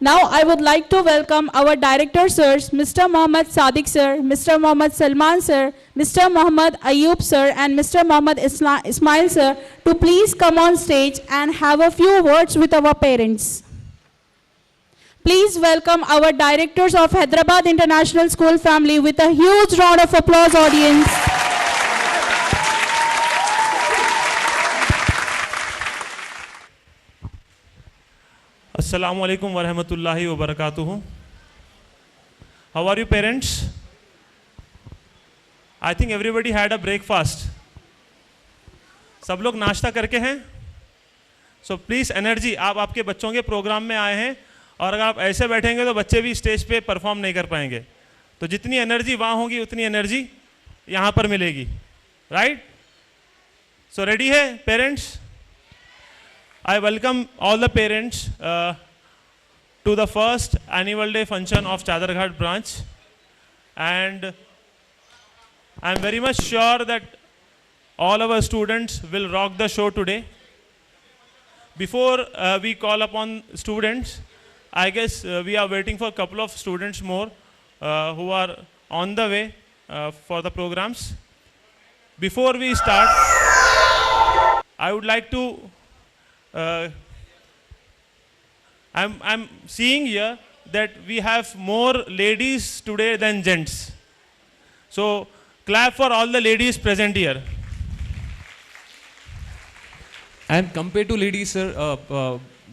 Now I would like to welcome our director sirs, Mr. Mohammad Sadiq sir, Mr. Mohammad Salman sir, Mr. Mohammad Ayub sir and Mr. Mohammad Ismail sir to please come on stage and have a few words with our parents. Please welcome our directors of Hyderabad International School family with a huge round of applause, audience. Assalamu alaikum wa rahmatullahi wa barakatuhu. How are you, parents? I think everybody had a breakfast. सब लोग नाश्ता करके हैं? So please energy. आप आपके बच्चों के programme में आए हैं और अगर आप ऐसे बैठेंगे तो बच्चे भी स्टेज पे परफॉर्म नहीं कर पाएंगे. तो जितनी एनर्जी वहाँ होगी उतनी एनर्जी यहाँ पर मिलेगी. राइट? सो रेडी है parents? I welcome all the parents to the first annual day function of Chadarghat branch, and I am very much sure that all our students will rock the show today. Before we call upon students, I guess we are waiting for a couple of students more who are on the way for the programs. Before we start, I would like to I'm seeing here that we have more ladies today than gents. So clap for all the ladies present here. And compared to ladies, sir,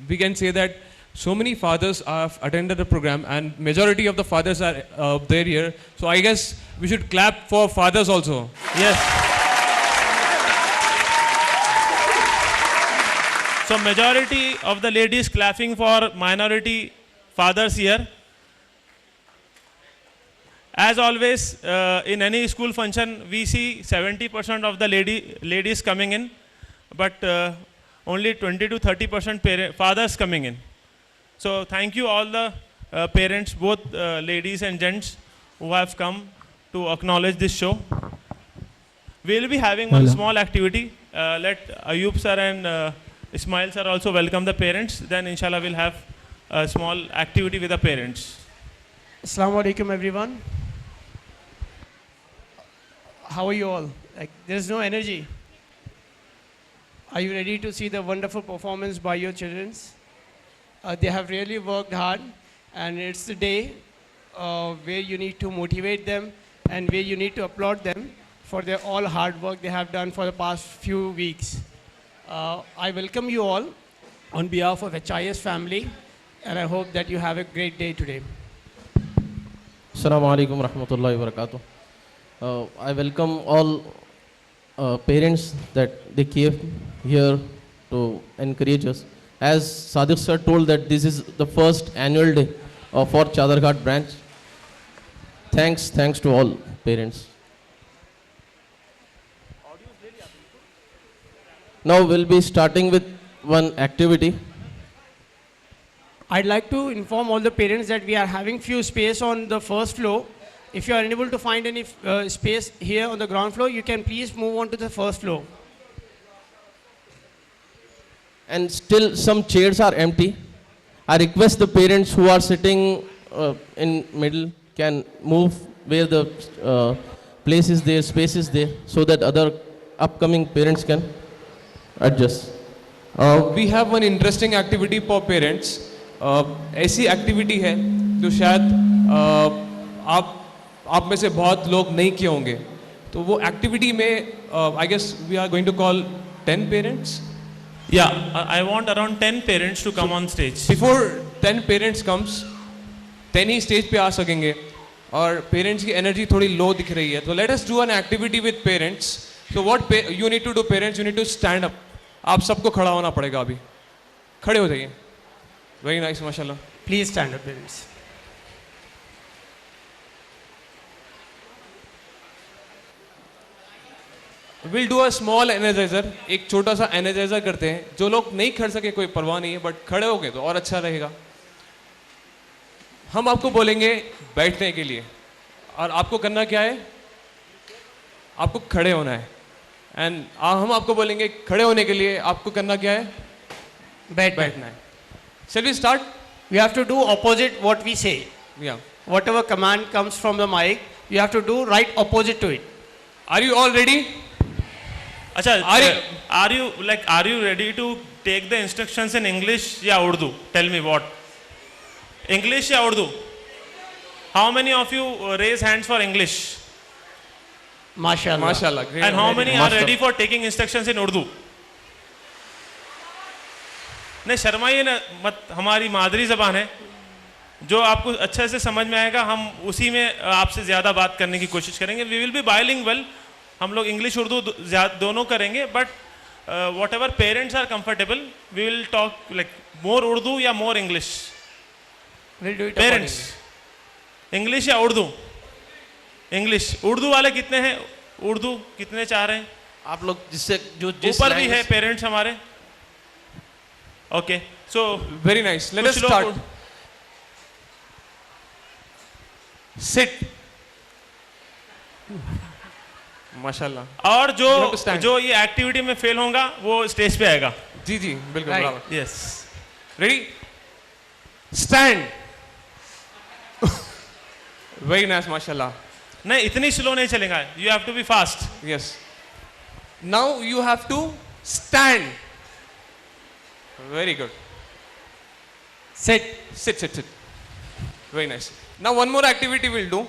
we can say that so many fathers have attended the program and majority of the fathers are there here. So I guess we should clap for fathers also. Yes. So majority of the ladies clapping for minority fathers here. As always, in any school function, we see 70% of the ladies coming in, but only 20 to 30% fathers coming in. So thank you all the parents, both ladies and gents, who have come to acknowledge this show. We will be having one small activity. Let Ayub sir and Ismail sir also welcome the parents. Then inshallah we'll have a small activity with the parents. Assalamu alaikum everyone. How are you all? Like, there's no energy. Are you ready to see the wonderful performance by your children? They have really worked hard, and it's the day where you need to motivate them and where you need to applaud them for their all hard work they have done for the past few weeks. I welcome you all on behalf of HIS family, and I hope that you have a great day today. Assalamu alaikum rahmatullahi wa barakatuh. I welcome all parents that they came here to encourage us. As Sadiq sir told that this is the first annual day for Chadarghat branch. Thanks to all parents. Now we'll be starting with one activity. I'd like to inform all the parents that we are having few space on the first floor. If you are unable to find any space here on the ground floor, you can please move on to the first floor. And still some chairs are empty. I request the parents who are sitting in middle can move where the place is there, space is there, so that other upcoming parents can adjust. We have one interesting activity for parents. ऐसी activity है जो शायद आप में से बहुत लोग नहीं किए होंगे. तो वो एक्टिविटी में I guess we are going to call 10 parents. Yeah, I want around 10 parents to come on stage. Before 10 parents comes, 10 he stage पे आ सकेंगे और पेरेंट्स की एनर्जी थोड़ी लो दिख रही है. तो let us do an activity with parents. So what you need to do, parents, you need to stand up. आप सबको खड़ा होना पड़ेगा अभी. खड़े हो जाइए. Very nice, माशाल्लाह. Please stand up, parents. We'll do a small energizer. एक छोटा सा energizer करते हैं. जो लोग नहीं खड़ सके कोई परवाह नहीं है, बट खड़े हो गए तो और अच्छा रहेगा. हम आपको बोलेंगे बैठने के लिए और आपको करना क्या है? आपको खड़े होना है. एंड हम आपको बोलेंगे खड़े होने के लिए आपको करना क्या है? बैठना है. Shall we start? You have to do opposite what we say. Yeah. Whatever command comes from the mic, you have to do right opposite to it. Are you all ready? अच्छा, Are are you ready to take the instructions in English या Urdu? Tell me what. English या Urdu? How many of you raise hands for English? Mashallah. Mashallah. Great. And how many are Master. ready for taking instructions in Urdu? नहीं शर्माइए ना मत, हमारी मादरी ज़बान है, जो आपको अच्छे से समझ में आएगा हम उसी में आपसे ज़्यादा बात करने की कोशिश करेंगे. वी विल बी बाइलिंगुअल, हम लोग इंग्लिश उर्दू दोनों करेंगे, but whatever parents are comfortable we will talk like more Urdu या more English. We'll do it parents accordingly. English या उर्दू? इंग्लिश. उर्दू वाले कितने हैं? उर्दू कितने चाह रहे हैं? आप लोग जिससे जो जिस ऊपर भी है language- पेरेंट्स हमारे. Okay so Very nice. Let us start. Sit. Mashallah. और You have to stand. जो ये एक्टिविटी में फेल होगा वो स्टेज पे आएगा. जी जी बिल्कुल Right. बराबर. Yes. Ready? Stand. Very nice, mashallah. नहीं इतनी स्लो नहीं चलेगा. You have to be fast. Yes. Now you have to stand. Very good. Sit. Sit. Very nice. Now one more activity we'll do.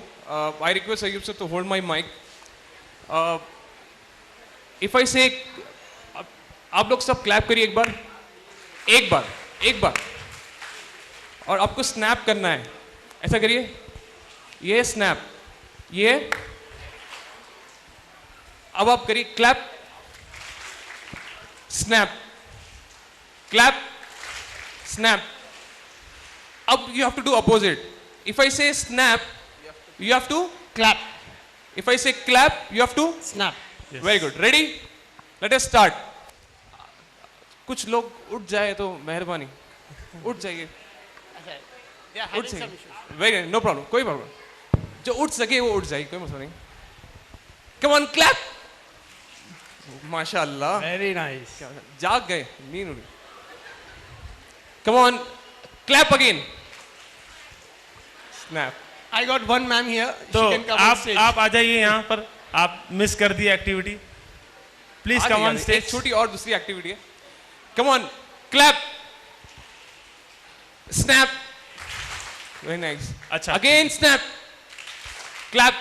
I request Ayub sir to hold my mic. If I say, आप लोग सब clap करिए एक बार, और आपको snap करना है. ऐसा करिए. ये snap, ये. अब आप करिए clap, snap, clap, snap. Up you have to do opposite. If I say snap, you have to Clap. If I say clap, you have to. Snap. Very good. Ready? Let us start. कुछ लोग उठ जाए तो मेहरबानी उठ जाइए. They are उठ having some जाइए. issues. Very good. No problem. कोई प्रॉब्लम. जो उठ सके वो उठ जाए, कोई मसला नहीं. Come on, clap. माशाल्लाह. Very nice. जाग गए, नींद उड़ी. Come on, clap again. Snap. I got one ma'am here. तो She can come on stage. आप आ जाइए यहाँ पर. आप मिस कर दिए एक्टिविटी. प्लीज कम ऑन एक स्टेज. छोटी और दूसरी एक्टिविटी है. Come on, clap. Snap. Very nice. अच्छा. Again snap. Clap.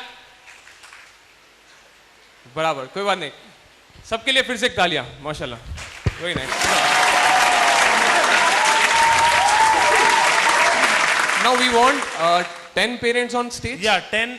बराबर, कोई बात नहीं. सबके लिए फिर से एक तालियां. माशाल्लाह. Very nice. Now we want 10 parents on stage. या 10